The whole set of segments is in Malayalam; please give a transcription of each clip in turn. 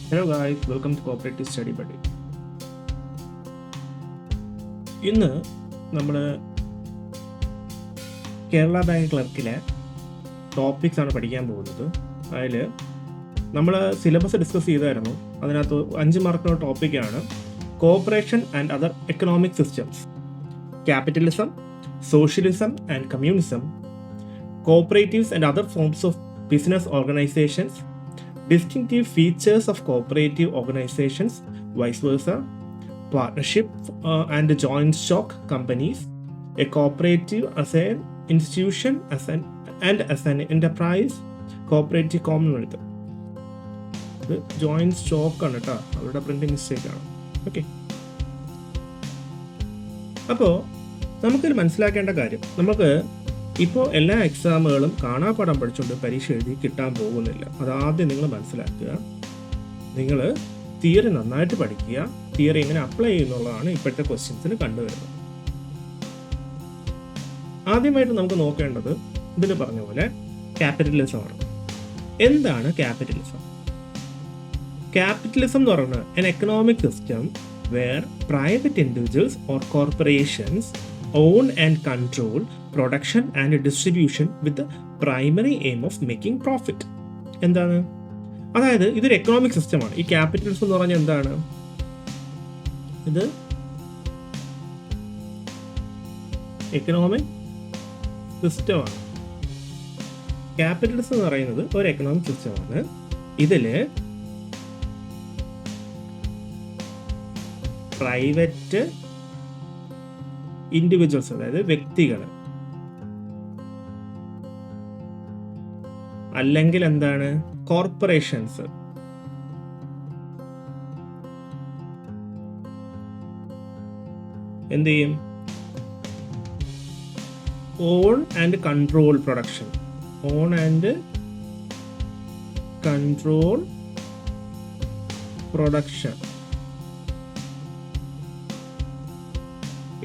Hello guys, welcome to cooperative study buddy. ഇന്ന് നമ്മൾ കേരള ബാങ്ക് ക്ലർക്കിലെ ടോപ്പിക്സ് ആണ് പഠിക്കാൻ പോകുന്നത്. അതിൽ നമ്മൾ സിലബസ് ഡിസ്കസ് ചെയ്തായിരുന്നു. അതിനകത്ത് 5 മാർക്കുള്ള ടോപ്പിക്കാണ് cooperation and other economic systems, capitalism, socialism and communism, cooperatives and other forms of business organisations, distinctive features of cooperative organizations, vice versa, partnership and joint stock companies, a cooperative as an institution as an enterprise, cooperative commonwealth. ഇത് ജോയിന്റ് സ്റ്റോക്ക് ആണ് കേട്ടോ, അവരുടെ പ്രിന്റിംഗ് മിസ്റ്റേക്ക് ആണ്. ഓക്കെ, അപ്പോൾ നമുക്കിത് മനസ്സിലാക്കേണ്ട കാര്യം, നമുക്ക് ഇപ്പോൾ എല്ലാ എക്സാമുകളും കാണാപ്പാഠം പഠിച്ചുകൊണ്ട് പരീക്ഷ എഴുതി കിട്ടാൻ പോകുന്നില്ല. അതാദ്യം നിങ്ങൾ മനസ്സിലാക്കുക. നിങ്ങൾ തിയറി നന്നായിട്ട് പഠിക്കുക. തിയറി എങ്ങനെ അപ്ലൈ ചെയ്യുന്നുള്ളതാണ് ഇപ്പോഴത്തെ ക്വസ്റ്റ്യൻസിന് കണ്ടുവരുന്നത്. ആദ്യമായിട്ട് നമുക്ക് നോക്കേണ്ടത് ഇതിൽ പറഞ്ഞ പോലെ ക്യാപിറ്റലിസം ആണ്. എന്താണ് ക്യാപിറ്റലിസം? ക്യാപിറ്റലിസം എന്ന് പറയുന്നത് an economic system where private individuals or corporations own and control production and distribution with the primary aim of making profit. എന്താണ്? അതായത് ഇതൊരു എക്കണോമിക് സിസ്റ്റമാണ്. ഈ ക്യാപിറ്റലിസം എന്ന് പറഞ്ഞാൽ എന്താണ്? ഇത് എക്കണോമിക് സിസ്റ്റമാണ്. ക്യാപിറ്റലിസം എന്ന് പറയുന്നത് ഒരു എക്കണോമിക് സിസ്റ്റമാണ്. ഇതിൽ പ്രൈവറ്റ് ഇൻഡിവിജ്വൽസ്, അതായത് വ്യക്തികൾ, അല്ലെങ്കിൽ എന്താണ്, കോർപ്പറേഷൻസ്, എന്ത് ചെയ്യും? On and control production. On and control production.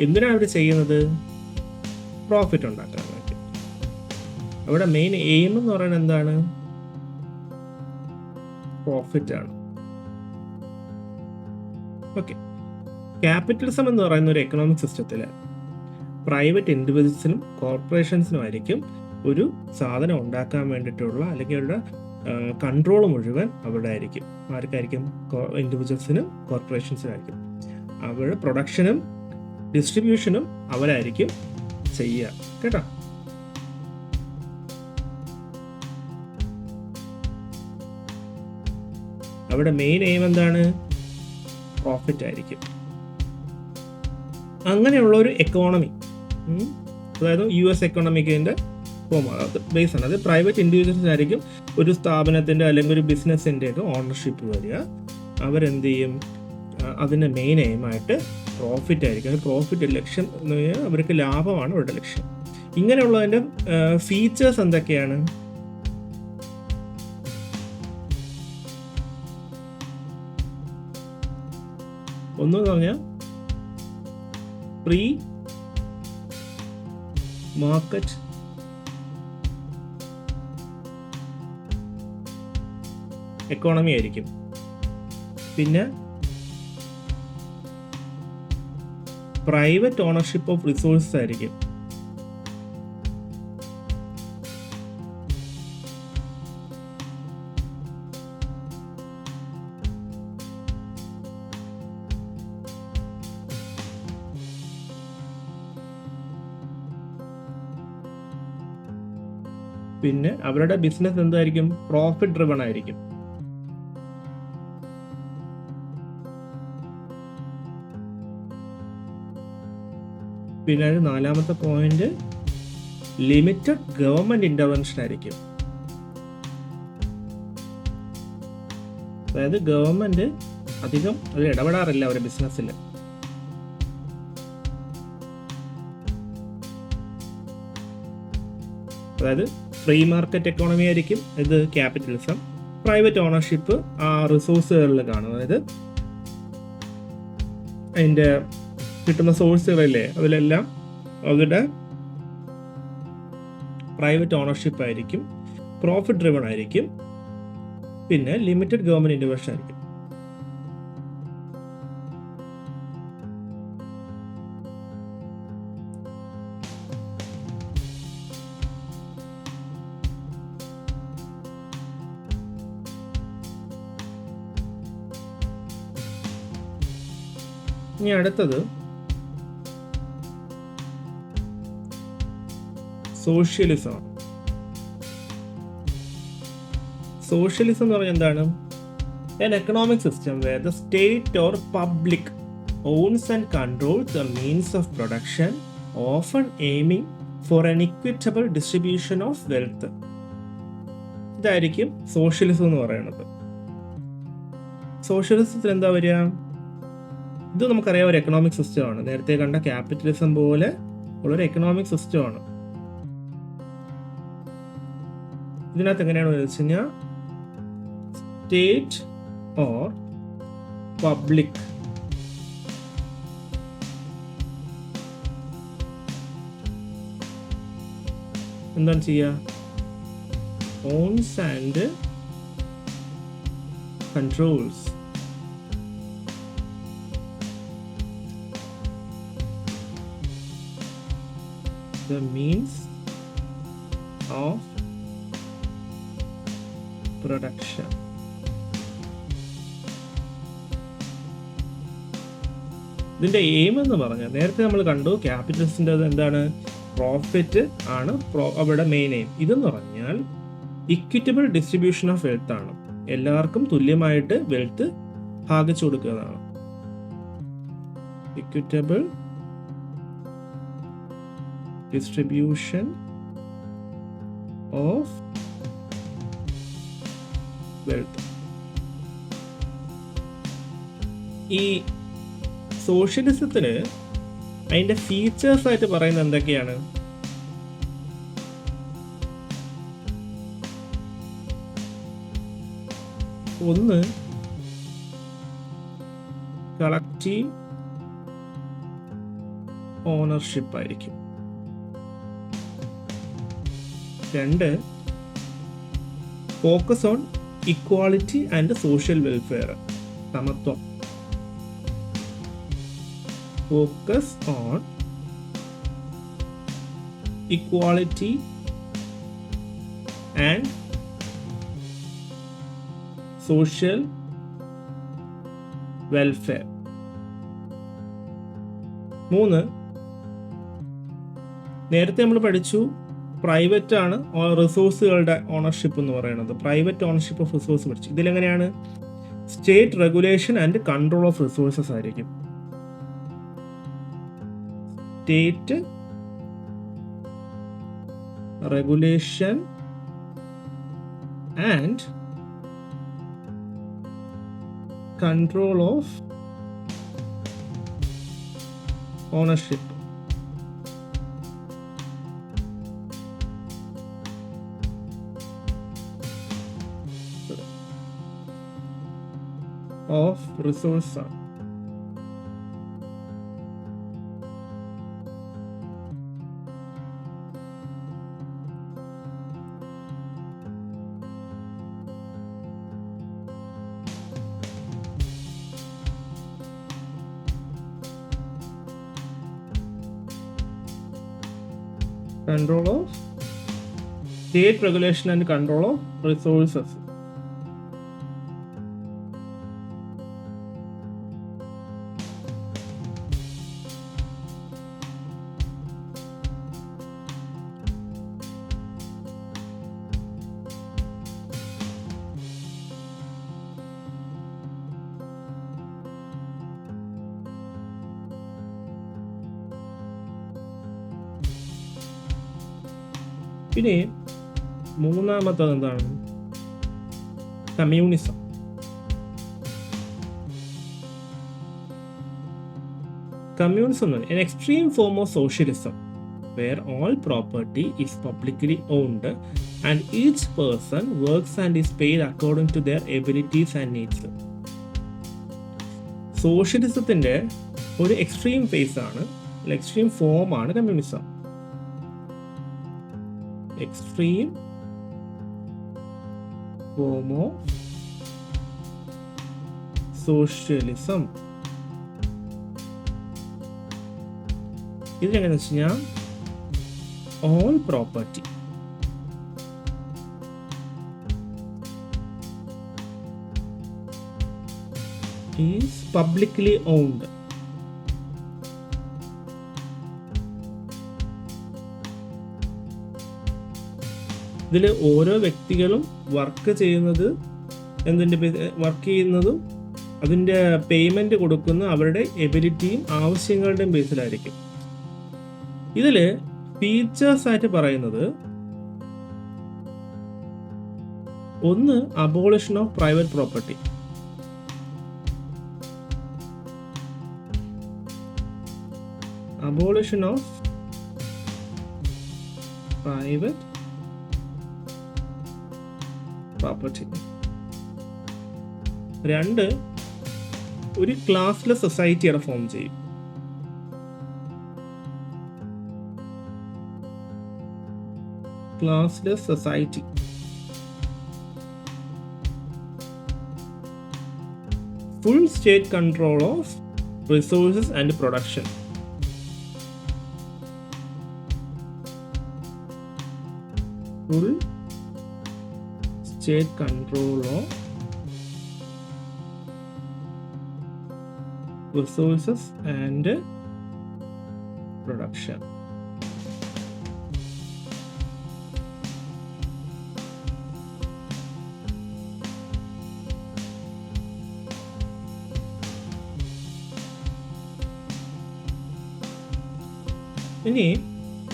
എന്തിനാണ് അവർ ചെയ്യുന്നത്? പ്രോഫിറ്റ് ഉണ്ടാക്കാൻ വേണ്ടി. അവിടെ മെയിൻ എയിം എന്ന് പറയുന്നത് എന്താണ്? പ്രോഫിറ്റ് ആണ്. ഓക്കെ, ക്യാപിറ്റലിസം എന്ന് പറയുന്ന ഒരു എക്കണോമിക് സിസ്റ്റത്തിൽ പ്രൈവറ്റ് ഇൻഡിവിജ്വൽസിനും കോർപ്പറേഷൻസിനും ആയിരിക്കും ഒരു സാധനം ഉണ്ടാക്കാൻ വേണ്ടിയിട്ടുള്ള, അല്ലെങ്കിൽ അവരുടെ കൺട്രോൾ മുഴുവൻ അവിടെ ആയിരിക്കും. ആർക്കായിരിക്കും? ഇൻഡിവിജ്വൽസിനും കോർപ്പറേഷൻസിനും ആയിരിക്കും. അവരുടെ പ്രൊഡക്ഷനും ഡിസ്ട്രിബ്യൂഷനും അവരായിരിക്കും ചെയ്യുക കേട്ടോ. അവിടെ മെയിൻ എയിം എന്താണ്? പ്രോഫിറ്റ് ആയിരിക്കും. അങ്ങനെയുള്ള ഒരു എക്കോണമി, അതായത് US എക്കോണമിക്കിൻ്റെ ബേസ് ആണ്. അത് പ്രൈവറ്റ് ഇൻഡിവിജ്വൽസ് ആയിരിക്കും ഒരു സ്ഥാപനത്തിൻ്റെ അല്ലെങ്കിൽ ഒരു ബിസിനസ്സിൻ്റെ ഒക്കെ ഓണർഷിപ്പ് വരിക. അവരെന്ത് ചെയ്യും? അതിൻ്റെ മെയിൻ എയിമായിട്ട് പ്രോഫിറ്റ് ആയിരിക്കും. പ്രോഫിറ്റ് ലക്ഷ്യം എന്ന് പറഞ്ഞാൽ അവർക്ക് ലാഭമാണ് അവരുടെ ലക്ഷ്യം. ഇങ്ങനെയുള്ളതിൻ്റെ ഫീച്ചേഴ്സ് എന്തൊക്കെയാണ്? ഒന്നെന്ന് പറഞ്ഞാൽ ഫ്രീ മാർക്കറ്റ് എക്കോണമി ആയിരിക്കും. പിന്നെ പ്രൈവറ്റ് ഓണർഷിപ്പ് ഓഫ് റിസോഴ്സസ് ആയിരിക്കും. പിന്നെ അവരുടെ ബിസിനസ് എന്തായിരിക്കും? പ്രോഫിറ്റ് ഡ്രിവൺ ആയിരിക്കും. പിന്നെ നാലാമത്തെ പോയിന്റ് ലിമിറ്റഡ് ഗവൺമെന്റ് ഇന്റർവെൻഷൻ ആയിരിക്കും. അതായത് ഗവൺമെന്റ് അധികം അതിൽ ഇടപെടാറില്ല അവരുടെ ബിസിനസ്സിൽ. അതായത് ഫ്രീ മാർക്കറ്റ് എക്കോണമി ആയിരിക്കും ഇത് ക്യാപിറ്റലിസം. പ്രൈവറ്റ് ഓണർഷിപ്പ് ആ റിസോഴ്സുകളിൽ കാണും. അതായത് അതിൻ്റെ കിട്ടുന്ന സോഴ്സുകളില്ലേ, അതിലെല്ലാം അവരുടെ പ്രൈവറ്റ് ഓണർഷിപ്പ് ആയിരിക്കും. പ്രോഫിറ്റ് ഡ്രിവൺ ആയിരിക്കും. പിന്നെ ലിമിറ്റഡ് ഗവൺമെന്റ് ഇന്റർവെൻഷൻ ആയിരിക്കും. ഇനി അടുത്തത് സോഷ്യലിസം. സോഷ്യലിസം എന്ന് പറഞ്ഞാൽ എന്താണ്? An economic system where the state or public owns and controls the means of production, often aiming for an equitable distribution of wealth. ഇതായിരിക്കും സോഷ്യലിസം എന്ന് പറയുന്നത്. സോഷ്യലിസത്തിൽ എന്താ വരിക? ഇത് നമുക്കറിയാം, ഒരു എക്കണോമിക് സിസ്റ്റമാണ്. നേരത്തെ കണ്ട ക്യാപിറ്റലിസം പോലെ ഉള്ളൊരു എക്കണോമിക് സിസ്റ്റമാണ്. ഇതിനകത്ത് എങ്ങനെയാണെന്ന് വെച്ച് കഴിഞ്ഞാൽ സ്റ്റേറ്റ് or public എന്താണ് ചെയ്യുക? owns and controls the means of production. ഇതിൻ്റെ എയിം എന്ന് പറഞ്ഞാൽ നേരത്തെ നമ്മൾ കണ്ടു ക്യാപിറ്റലിസ്റ്റിൻ്റെ എന്താണ്? പ്രോഫിറ്റ് ആണ് അവരുടെ മെയിൻ എയിം. ഇതെന്ന് പറഞ്ഞാൽ ഇക്വിറ്റബിൾ ഡിസ്ട്രിബ്യൂഷൻ ഓഫ് വെൽത്ത് ആണ്. എല്ലാവർക്കും തുല്യമായിട്ട് വെൽത്ത് ഭാഗിച്ചു കൊടുക്കുന്നതാണ്. Equitable distribution of wealth. ഈ സോഷ്യലിസത്തിന് അതിൻ്റെ ഫീച്ചേഴ്സ് ആയിട്ട് പറയുന്നത് എന്തൊക്കെയാണ്? ഒന്ന്, കളക്റ്റീവ് ഓണർഷിപ്പ് ആയിരിക്കും. രണ്ട്, focus on equality and social welfare, സമത്വം. Focus on equality and social welfare. മൂന്ന്, നേരത്തെ നമ്മൾ പഠിച്ചു പ്രൈവറ്റ് ആണ് റിസോഴ്സുകളുടെ ഓണർഷിപ്പ് എന്ന് പറയുന്നത്. പ്രൈവറ്റ് ഓണർഷിപ്പ് ഓഫ് റിസോഴ്സ് പഠിച്ചു. ഇതിലെങ്ങനെയാണ്? State regulation and control of resources ആയിരിക്കും. State regulation and control of ownership. Of resource ആണ്. Control of state regulation and control of resources. പിന്നെ മൂന്നാമത്തത് എന്താണ്? Communism. Communism is an extreme form of socialism where all property is publicly owned and each person works and is paid according to their abilities and needs. സോഷ്യലിസത്തിൻ്റെ ഒരു എക്സ്ട്രീം ഫേസ് ആണ്, എക്സ്ട്രീം ഫോം ആണ് communism. Extreme form of socialism. ഇതിനെങ്ങനെ വെച്ച് കഴിഞ്ഞാൽ all property is publicly owned ഇതിൽ ഓരോ വ്യക്തികളും വർക്ക് ചെയ്യുന്നതും അതിൻ്റെ പേയ്മെൻറ്റ് കൊടുക്കുന്ന അവരുടെ എബിലിറ്റിയും ആവശ്യങ്ങളുടെയും ബേസിലായിരിക്കും. ഇതിൽ ഫീച്ചേഴ്സ് ആയിട്ട് പറയുന്നത് ഒന്ന് abolition of private property. Abolition of private property. രണ്ട്, ഒരു ക്ലാസ്ലെസ് സൊസൈറ്റിയുടെ ഫോം ചെയ്യും. Classless society. Full state control of resources and production. Full state control of resources and production. ഇനി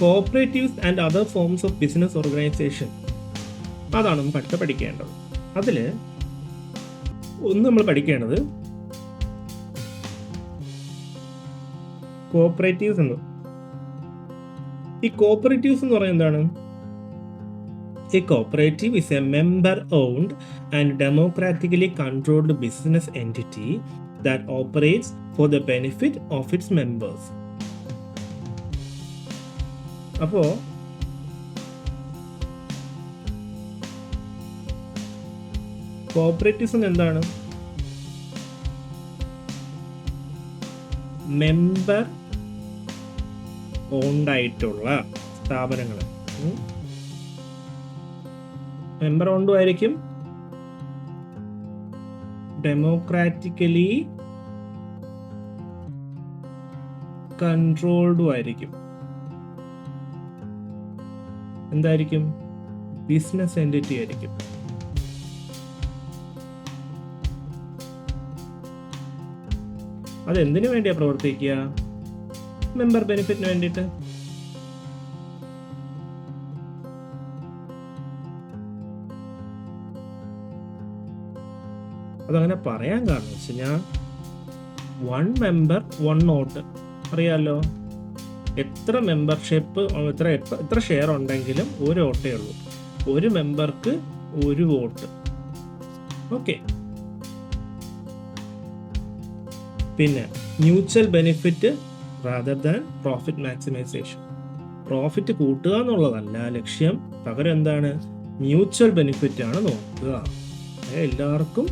cooperatives and other forms of business organisation, അതാണ് നമ്മൾ പഠിക്കേണ്ടത്. അതിൽ ഒന്ന് നമ്മൾ പഠിക്കേണ്ടത് കോഓപ്പറേറ്റീവ്സ് എന്ന്. ഈ കോഓപ്പറേറ്റീവ്സ് എന്ന് പറയുന്നത് എന്താണ്? A cooperative is A member owned and democratically controlled business entity that operates for the benefit of its members. അപ്പോൾ കോഓപ്പറേറ്റീവ്സ് എന്താണ്? മെമ്പർ ഓൺഡ് ആയിട്ടുള്ള സ്ഥാപനങ്ങൾ. മെമ്പർ ഓൺഡും ആയിരിക്കും, ഡെമോക്രാറ്റിക്കലി കൺട്രോൾഡും ആയിരിക്കും. എന്തായിരിക്കും? ബിസിനസ് എൻറ്റിറ്റി ആയിരിക്കും. അതെന്തിനു വേണ്ടിയാ പ്രവർത്തിക്കുക? മെമ്പർ ബെനിഫിറ്റിന് വേണ്ടിയിട്ട്. അതങ്ങനെ പറയാൻ കാരണം വെച്ച് കഴിഞ്ഞാൽ 1 member 1 vote. അറിയാലോ, എത്ര മെമ്പർഷിപ്പ്, എത്ര ഷെയർ ഉണ്ടെങ്കിലും ഒരു വോട്ടേ ഉള്ളൂ. ഒരു മെമ്പർക്ക് 1 വോട്ട്. ഓക്കെ. പിന്നെ mutual benefit rather than profit maximisation. Profit കൂട്ടുക എന്നുള്ളതല്ല ലക്ഷ്യം, പകരം എന്താണ്? മ്യൂച്വൽ ബെനിഫിറ്റ് ആണ് നോക്കുക. എല്ലാവർക്കും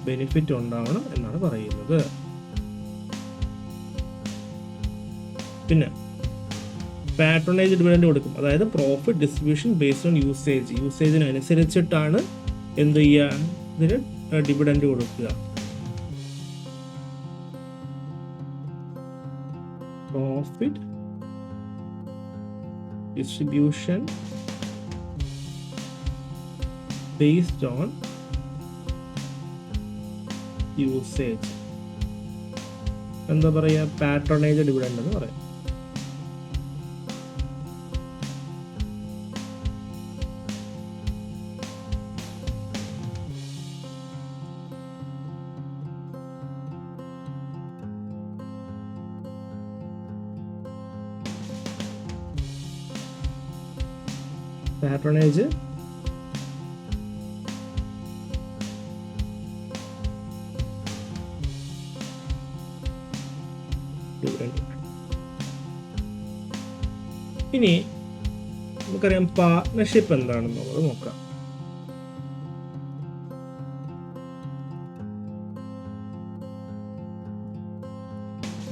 ബെനിഫിറ്റ് ഉണ്ടാവണം എന്നാണ് പറയുന്നത്. പിന്നെ പാട്രണേജ് ഡിവിഡൻഡ് കൊടുക്കും. അതായത് പ്രോഫിറ്റ് ഡിസ്ട്രിബ്യൂഷൻ ബേസ്ഡ് ഓൺ യൂസേജിനനുസരിച്ചിട്ടാണ് എന്ത് ചെയ്യുക? ഇതിന് ഡിവിഡൻഡ് കൊടുക്കുക. Profit distribution based on usage. എന്താ പറയുക? പാട്രണേജ് ഡിവിഡൻഡ് എന്ന് പറയാം. പാട്രണേജ് ഇനി നമുക്കറിയാം പാർട്ട്ണർഷിപ്പ് എന്താണെന്നുള്ളത് നോക്കാം.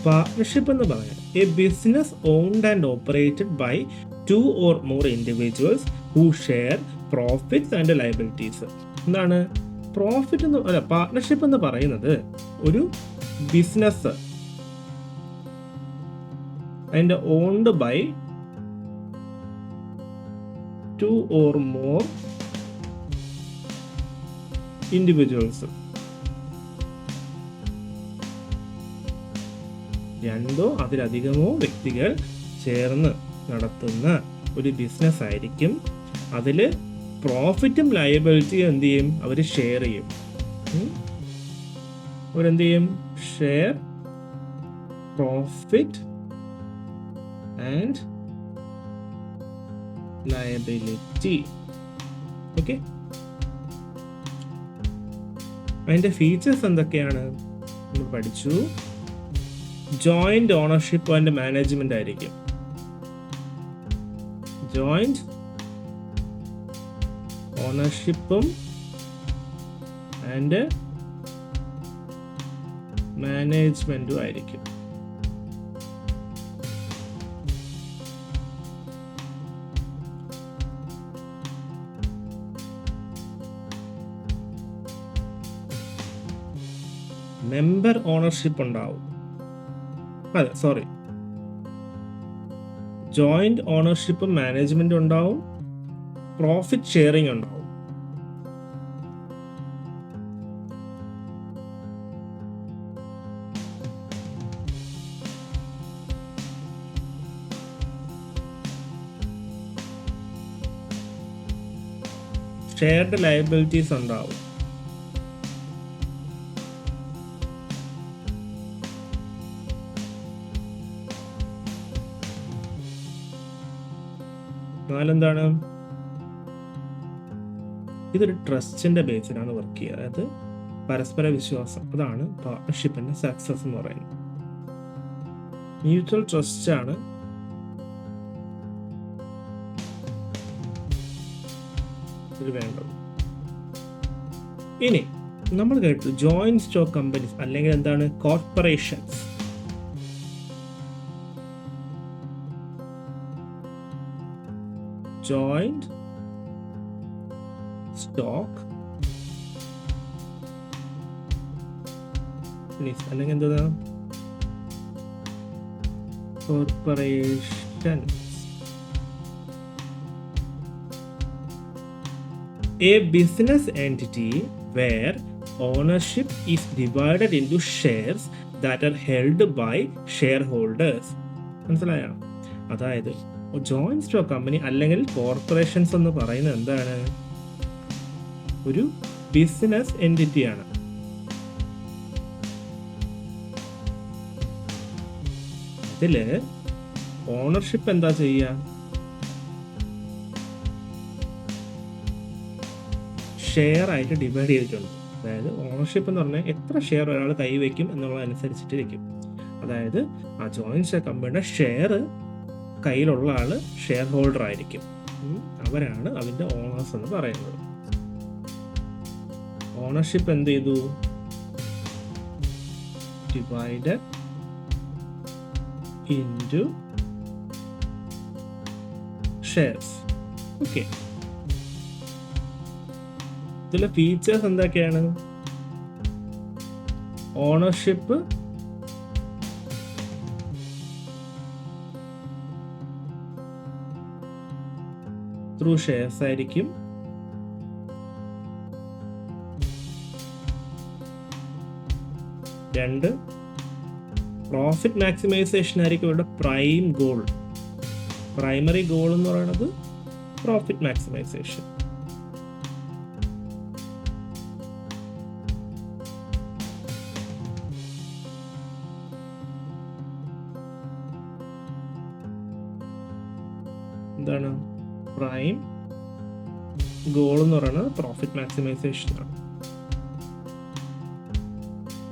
പാർട്ട്ണർഷിപ്പ് എന്ന് പറയാം a business owned and operated by 2 or more individuals who share profits and liabilities. എന്താണ് പ്രോഫിറ്റ് എന്ന്? അല്ല, പാർട്ട്ണർഷിപ്പ് എന്ന് പറയുന്നത് ഒരു ബിസിനസ് അതിൻ്റെ owned by 2 or more individuals, രണ്ടോ അതിലധികമോ വ്യക്തികൾ ചേർന്ന് നടത്തുന്ന ഒരു ബിസിനസ് ആയിരിക്കും. അതിൽ പ്രോഫിറ്റും ലയബിലിറ്റിയും എന്ത് ചെയ്യും? അവർ ഷെയർ ചെയ്യും. അവരെന്ത് ചെയ്യും? Share profit and liability. Okay, അതിൻ്റെ ഫീച്ചേഴ്സ് എന്തൊക്കെയാണ് നമ്മൾ പഠിച്ചു. ജോയിന്റ് ഓണർഷിപ്പ് ആൻഡ് മാനേജ്മെന്റ് ആയിരിക്കും. ജോയിന്റ് ഓണർഷിപ്പും ആൻഡ് മാനേജ്മെന്റും ആയിരിക്കും. മെമ്പർ ഓണർഷിപ്പ് ഉണ്ടാവും. അതെ, സോറി, ജോയിന്റ് ഓണർഷിപ്പും മാനേജ്മെന്റും ഉണ്ടാവും, പ്രോഫിറ്റ് ഷെയറിംഗ് ഉണ്ടാവും. ഷെയർഡ് ലയബിലിറ്റീസ് ഉണ്ടാവും. നാലെന്താണ്? ഇതൊരു ട്രസ്റ്റിന്റെ ബേസിലാണ് വർക്ക് ചെയ്യുക. അതായത് പരസ്പര വിശ്വാസം. അതാണ് പാർട്ട്ണർഷിപ്പിന്റെ സക്സസ് എന്ന് പറയുന്നത്. മ്യൂച്വൽ ട്രസ്റ്റ് ആണ് ഇതിൽ വേണ്ടത്. ഇനി നമ്മൾ കേട്ടു ജോയിന്റ് സ്റ്റോക്ക് കമ്പനീസ് അല്ലെങ്കിൽ എന്താണ്? കോർപ്പറേഷൻസ്. ജോയിന്റ് സ്റ്റോക്ക് അല്ലെങ്കിൽ എന്താ? Corporations. A business entity where ownership is divided into shares that are held by shareholders. മനസ്സിലായോ? അതായത് ജോയിന്റ് സ്റ്റോക്ക് കമ്പനി അല്ലെങ്കിൽ കോർപ്പറേഷൻസ് എന്ന് പറയുന്നത് എന്താണ്? ഒരു ബിസിനസ് എൻറ്റിറ്റിയാണ്. അതില് ഓണർഷിപ്പ് എന്താ ചെയ്യുക? ഷെയർ ആയിട്ട് ഡിവൈഡ് ചെയ്തിട്ടുണ്ട്. അതായത് ഓണർഷിപ്പ് എന്ന് പറഞ്ഞാൽ എത്ര ഷെയർ ഒരാൾ കൈവയ്ക്കും എന്നുള്ളതനുസരിച്ചിട്ട് ഇരിക്കും. അതായത് ആ ജോയിന്റ് സ്റ്റോക്ക് കമ്പനിയുടെ ഷെയർ കയ്യിലുള്ള ആള് ഷെയർ ഹോൾഡർ ആയിരിക്കും. അവരാണ് അതിൻ്റെ ഓണേഴ്സ് എന്ന് പറയുന്നത്. ഓണർഷിപ്പ് എന്ത് ചെയ്തു? Divide into shares. ഓക്കെ, ഇതിലെ ഫീച്ചേഴ്സ് എന്തൊക്കെയാണ്? ഓണർഷിപ്പ് ത്രൂ ഷെയർസ് ആയിരിക്കും. രണ്ട്, പ്രോഫിറ്റ് മാക്സിമൈസേഷൻ ആയിരിക്കും ഇവിടെ പ്രൈം ഗോൾ. പ്രൈമറി ഗോൾ എന്ന് പറയുന്നത് പ്രോഫിറ്റ് മാക്സിമൈസേഷൻ. എന്താണ് പ്രൈം ഗോൾ എന്ന് പറയുന്നത്? പ്രോഫിറ്റ് മാക്സിമൈസേഷൻ ആണ്.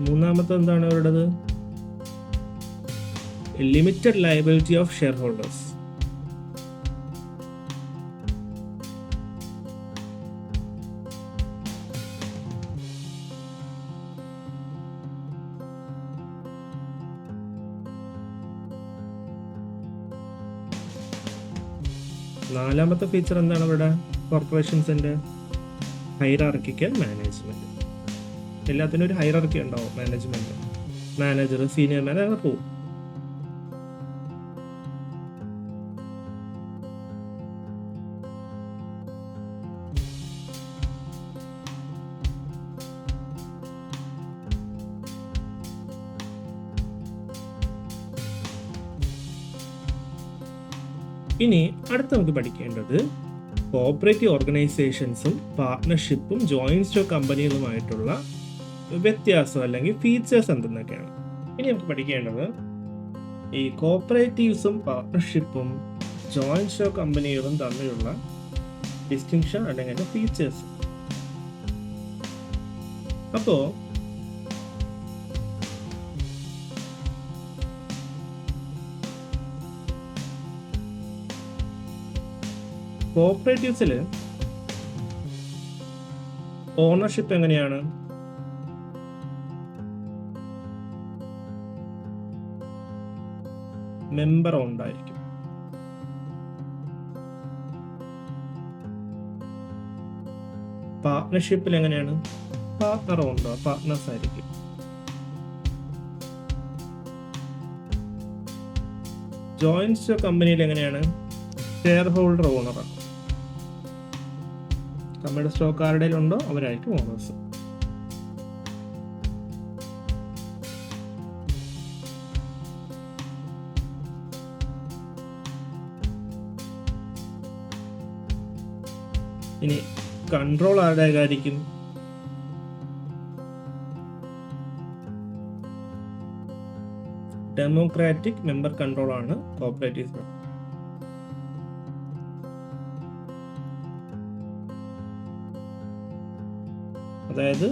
മൂന്നാമത്തെ എന്താണ് അവരുടേത്? Limited liability of share holders. നാലാമത്തെ ഫീച്ചർ എന്താണ് ഇവിടെ കോർപ്പറേഷൻസിന്റെ? Hierarchical management. എല്ലാത്തിനും ഒരു ഹൈറാർക്കി ഉണ്ടാവും. മാനേജ്മെന്റ്, മാനേജർ, സീനിയർ മാനേജർ പോവും. ഇനി അടുത്ത് നമുക്ക് പഠിക്കേണ്ടത് കോഓപ്പറേറ്റീവ് ഓർഗനൈസേഷൻസും പാർട്ട്ണർഷിപ്പും ജോയിന്റ് സ്റ്റോക്ക് കമ്പനികളുമായിട്ടുള്ള വ്യത്യാസം അല്ലെങ്കിൽ ഫീച്ചേഴ്സ് എന്തെന്നൊക്കെയാണ്. ഇനി നമുക്ക് പഠിക്കേണ്ടത് ഈ കോഓപ്പറേറ്റീവ്സും പാർട്ട്ണർഷിപ്പും ജോയിന്റ് സ്റ്റോക്ക് കമ്പനികളും തമ്മിലുള്ള ഡിസ്റ്റിങ്ഷൻ അല്ലെങ്കിൽ അതിൻ്റെ ഫീച്ചേഴ്സ്. അപ്പോൾ കോഓപ്പറേറ്റീവ്സിൽ ഓണർഷിപ്പ് എങ്ങനെയാണ്? മെമ്പർ ഓൺഡായിരിക്കും. പാർട്ട്ണർഷിപ്പിൽ എങ്ങനെയാണ്? പാർട്ട്ണർ ഓൺഡോ, പാർട്ട്നേഴ്സ് ആയിരിക്കും. ജോയിന്റ് സ്റ്റോക്ക് കമ്പനിയിൽ എങ്ങനെയാണ്? ഷെയർ ഹോൾഡർ ഓണറാണ്. കമ്പനിയുടെ സ്റ്റോക്ക് ആരുടെ ഉണ്ടോ അവരായിരിക്കും ഓണേഴ്സ്. ഇനി കൺട്രോൾ ആരുടെ ആയിരിക്കും? ഡെമോക്രാറ്റിക് മെമ്പർ കൺട്രോൾ ആണ് കോഓപ്പറേറ്റീവ്. അതായത്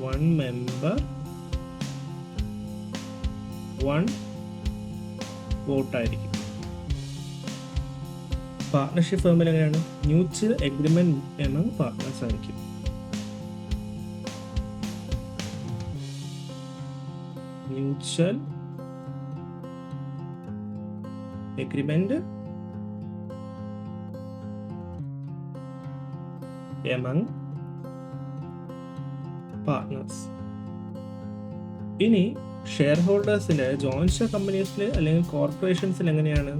1 member 1 വോട്ട് ആയിരിക്കും. പാർട്ട്ണർഷിപ്പ് ഫേമിൽ എങ്ങനെയാണ്? മ്യൂച്വൽ എഗ്രിമെന്റ് എമംഗ് പാർട്ട്നേഴ്സ് ആയിരിക്കും. Mutual agreement among partners. ഇനി ഷെയർ ഹോൾഡേഴ്സിന്റെ ജോയിന്റ് സ്റ്റോക്ക് കമ്പനീസിൽ അല്ലെങ്കിൽ കോർപ്പറേഷൻസിൽ എങ്ങനെയാണ്?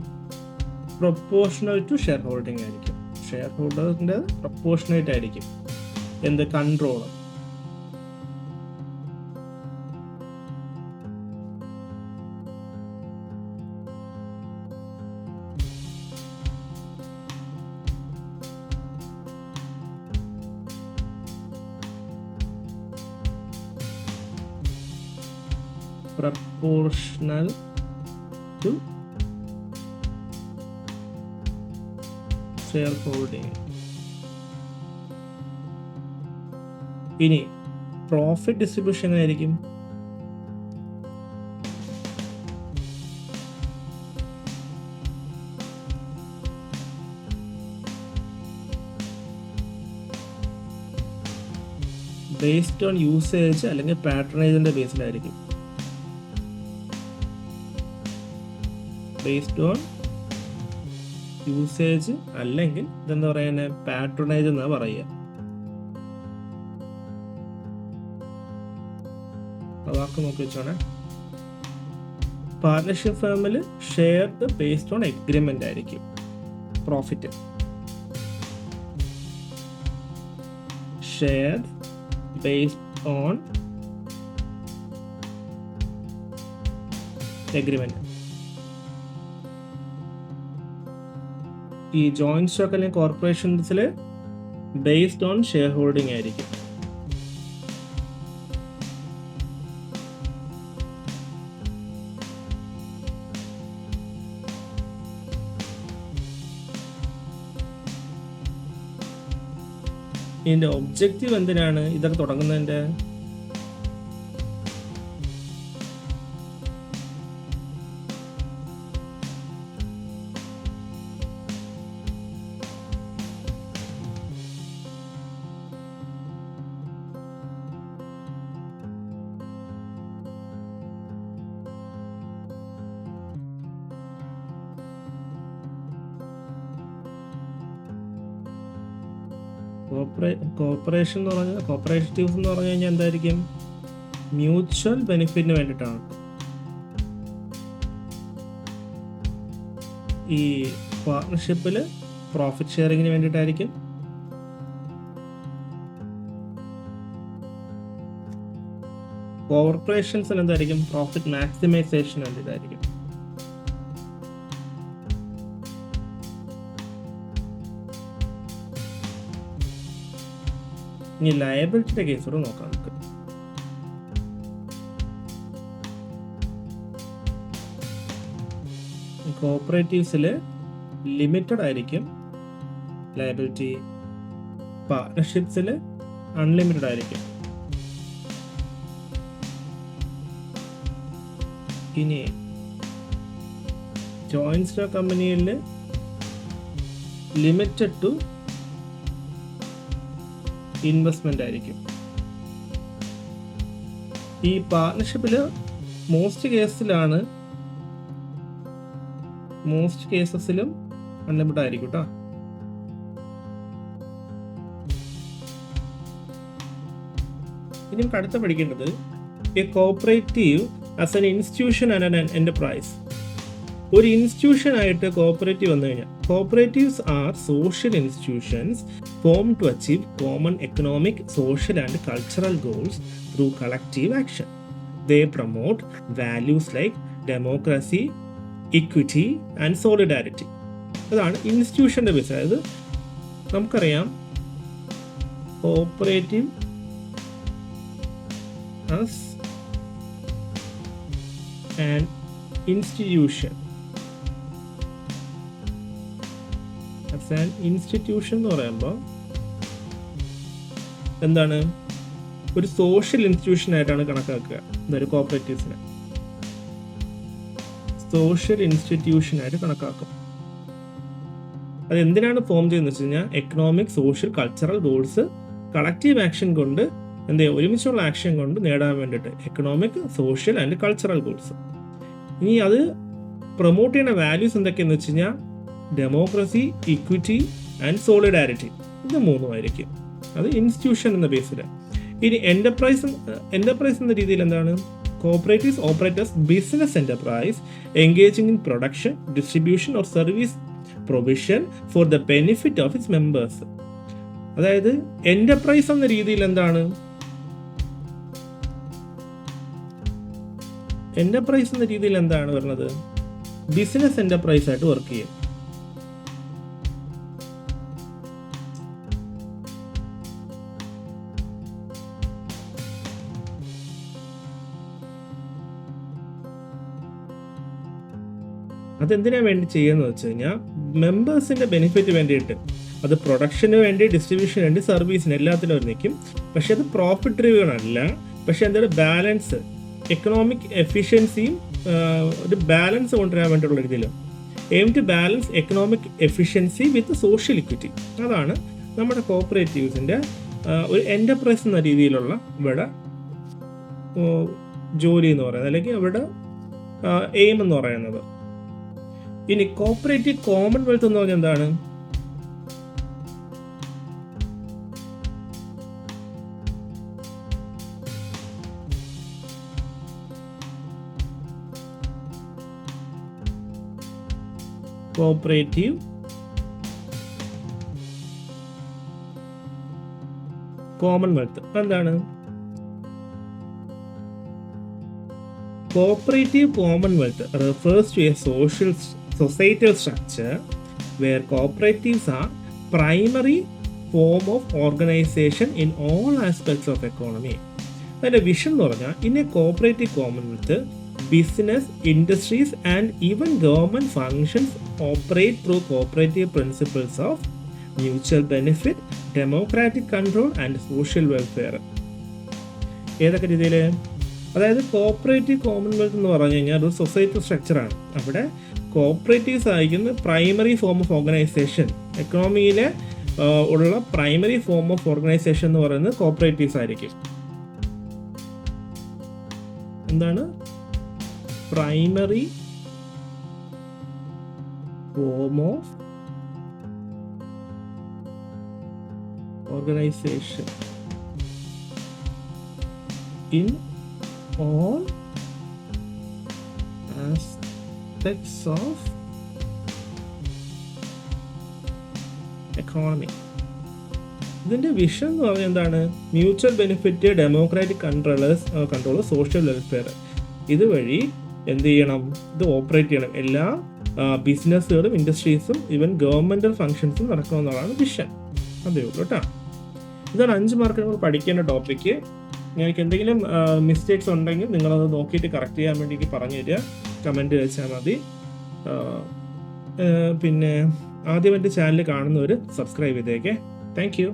പ്രൊപ്പോർഷണൽ ടു ഷെയർ ഹോൾഡിംഗ് ആയിരിക്കും. ഷെയർ ഹോൾഡേഴ്സിന്റെ പ്രൊപ്പോർഷണേറ്റ് ആയിരിക്കും. എന്ത്? കൺട്രോൾ. Proportional to shareholding. ഇനി പ്രോഫിറ്റ് ഡിസ്ട്രിബ്യൂഷൻ എങ്ങനെയായിരിക്കും? ബേസ്ഡ് ഓൺ യൂസേജ് അല്ലെങ്കിൽ പാട്രണേജിന്റെ ബേസിലായിരിക്കും. ബേസ്ഡ് ഓൺ യൂസേജ് അല്ലെങ്കിൽ ഇതെന്താ പറയുന്നത്? പാട്രണേജ് എന്നാ പറയുക. വാക്ക് നോക്കി വെച്ചോണേ. പാർട്ണർഷിപ്പ് ഫേമിൽ ഷെയർഡ് ബേസ്ഡ് ഓൺ എഗ്രിമെന്റ് ആയിരിക്കും profit. Shared based on agreement. ഈ ജോയിന്റ് സ്റ്റോക്ക് അല്ലെങ്കിൽ കോർപ്പറേഷൻസിൽ ബേസ്ഡ് ഓൺ ഷെയർ ഹോൾഡിംഗ് ആയിരിക്കും. ഇതിന്റെ ഒബ്ജക്റ്റീവ് എന്തിനാണ് ഇതൊക്കെ തുടങ്ങുന്നതിന്റെ? കോർപ്പറേഷൻ എന്ന് പറഞ്ഞാൽ കോർപ്പറേറ്റീവ്സ് എന്ന് പറഞ്ഞു കഴിഞ്ഞാൽ എന്തായിരിക്കും? മ്യൂച്വൽ ബെനിഫിറ്റിന് വേണ്ടിയിട്ടാണ്. ഈ പാർട്ണർഷിപ്പിൽ പ്രോഫിറ്റ് ഷെയറിങ്ങിന് വേണ്ടിയിട്ടായിരിക്കും. കോർപ്പറേഷൻസിന് എന്തായിരിക്കും? പ്രോഫിറ്റ് മാക്സിമൈസേഷന് വേണ്ടിയിട്ടായിരിക്കും. ഇനി ലയബിലിറ്റിയുടെ കേസോട് നോക്കാം നമുക്ക്. കോപ്പറേറ്റീവ്സിൽ ലിമിറ്റഡ് ആയിരിക്കും ലയബിലിറ്റി, പാർട്ണർഷിപ്സിൽ അൺലിമിറ്റഡ് ആയിരിക്കും. ഇനി ജോയിന്റ് സ്റ്റോക്ക് കമ്പനിയിൽ ലിമിറ്റഡ് ടു ഇൻവെസ്റ്റ്മെന്റ് ആയിരിക്കും. ഈ പാർട്ണർഷിപ്പിൽ മോസ്റ്റ് കേസസിലും അൺലിമിറ്റഡ് ആയിരിക്കും കേട്ടോ. ഇനി നമുക്ക് അടുത്ത പഠിക്കേണ്ടത് a cooperative as an institution and an enterprise. ഒരു ഇൻസ്റ്റിറ്റ്യൂഷൻ ആയിട്ട് കോപ്പറേറ്റീവ് വന്നു കഴിഞ്ഞാൽ, cooperatives are social institutions form to achieve common economic, social and cultural goals through collective action. They promote values like democracy, equity and solidarity. അതാണ് ഇൻസ്റ്റിറ്റ്യൂഷൻ്റെ ബേസ്. അതായത് നമുക്കറിയാം കോപ്പറേറ്റീവ് ആസ് ആൻ ഇൻസ്റ്റിറ്റ്യൂഷൻ എന്ന് പറയുമ്പോൾ എന്താണ്, ഒരു സോഷ്യൽ ഇൻസ്റ്റിറ്റ്യൂഷൻ ആയിട്ടാണ് കണക്കാക്കുക. എന്തായാലും കോപ്പറേറ്റീവ്സിനെ സോഷ്യൽ ഇൻസ്റ്റിറ്റ്യൂഷൻ ആയിട്ട് കണക്കാക്കും. അത് എന്തിനാണ് ഫോം ചെയ്യുന്നത് വെച്ച് കഴിഞ്ഞാൽ economic, social, cultural goals collective action കൊണ്ട് ഒരുമിച്ചുള്ള ആക്ഷൻ കൊണ്ട് നേടാൻ വേണ്ടിയിട്ട് economic, social and cultural goals. ഇനി അത് പ്രൊമോട്ട് ചെയ്യുന്ന വാല്യൂസ് എന്തൊക്കെയെന്ന് വെച്ച് കഴിഞ്ഞാൽ ഡെമോക്രസി, ഇക്വിറ്റി ആൻഡ് സോളിഡാരിറ്റി. ഇത് മൂന്നുമായിരിക്കും. അത് ഇൻസ്റ്റിറ്റ്യൂഷൻ എന്ന ബേസിൽ. ഇനി എന്റർപ്രൈസ് എന്ന രീതിയിൽ എന്താണ്, cooperatives operators business enterprise engaging in production, distribution or service provision for the benefit of its members. അതായത് എന്റർപ്രൈസ് എന്ന രീതിയിൽ എന്താണ്, എന്റർപ്രൈസ് എന്ന രീതിയിൽ എന്താണ് വരുന്നത്, ബിസിനസ് എന്റർപ്രൈസ് ആയിട്ട് വർക്ക് ചെയ്യും. അതെന്തിനാ വേണ്ടി ചെയ്യുന്നത് വെച്ച് കഴിഞ്ഞാൽ മെമ്പേഴ്സിന്റെ ബെനിഫിറ്റ് വേണ്ടിയിട്ട്, അത് പ്രൊഡക്ഷന് വേണ്ടി, ഡിസ്ട്രിബ്യൂഷന് വേണ്ടി, സർവീസിന് എല്ലാത്തിനും നിൽക്കും. പക്ഷെ അത് പ്രോഫിറ്റ് ഡ്രിവൺ അല്ല. പക്ഷെ എന്താണ് ബാലൻസ്, എക്കണോമിക് എഫിഷ്യൻസിയും ഒരു ബാലൻസ് കൊണ്ടുവരാൻ വേണ്ടിയുള്ള രീതിയിൽ aim to balance economic efficiency with social equity. അതാണ് നമ്മുടെ കോപ്പറേറ്റീവ്സിൻ്റെ ഒരു എൻ്റർപ്രൈസ് എന്ന രീതിയിലുള്ള ഇവിടെ ജോലി എന്ന് പറയുന്നത്, അല്ലെങ്കിൽ അവിടെ എയിം എന്ന് പറയുന്നത്. ഇനി കോപ്പറേറ്റീവ് കോമൺവെൽത്ത് എന്ന് പറഞ്ഞാൽ എന്താണ്, കോപ്പറേറ്റീവ് കോമൺവെൽത്ത് എന്താണ്, cooperative Commonwealth refers to a societal structure where cooperatives are primary form of organization in all aspects of economy. അതിൻ്റെ വിഷൻ എന്ന് പറഞ്ഞാൽ in A cooperative Commonwealth business, industries and even government functions operate through cooperative principles of mutual benefit, democratic control and social welfare. ഏതൊക്കെ രീതിയിൽ, അതായത് കോപ്പറേറ്റീവ് കോമൺവെൽത്ത് എന്ന് പറഞ്ഞു കഴിഞ്ഞാൽ ഒരു സൊസൈറ്റി സ്ട്രക്ചറാണ്. അവിടെ കോപ്പറേറ്റീവ്സ് ആയിരിക്കുന്ന പ്രൈമറി ഫോം ഓഫ് ഓർഗനൈസേഷൻ, എക്കണോമിയിലെ ഉള്ള പ്രൈമറി ഫോം ഓഫ് ഓർഗനൈസേഷൻ എന്ന് പറയുന്നത് കോപ്പറേറ്റീവ്സ് ആയിരിക്കും. എന്താണ് primary form of organisation in all aspects of economy. ഇതിൻ്റെ വിഷൻ എന്ന് പറഞ്ഞാൽ എന്താണ്, mutual benefit, democratic control, social welfare. ഇതുവഴി എന്ത് ചെയ്യണം, ഇത് ഓപ്പറേറ്റ് ചെയ്യണം. എല്ലാ ബിസിനസ്സുകളും, ഇൻഡസ്ട്രീസും, ഈവൻ ഗവൺമെൻറ്റൽ ഫങ്ഷൻസും നടക്കണമെന്നുള്ളതാണ് വിഷൻ. അതേ ഉള്ളൂ കേട്ടോ. ഇതാണ് 5 മാർക്കിന് നമ്മൾ പഠിക്കേണ്ട ടോപ്പിക്ക്. നിങ്ങൾക്ക് എന്തെങ്കിലും മിസ്റ്റേക്സ് ഉണ്ടെങ്കിൽ നിങ്ങളത് നോക്കിയിട്ട് കറക്റ്റ് ചെയ്യാൻ വേണ്ടി എനിക്ക് പറഞ്ഞു തരിക, കമൻറ്റ് വെച്ചാൽ മതി. പിന്നെ ആദ്യമായിട്ട് ചാനൽ കാണുന്നവർ സബ്സ്ക്രൈബ് ചെയ്തേക്കെ. Thank you.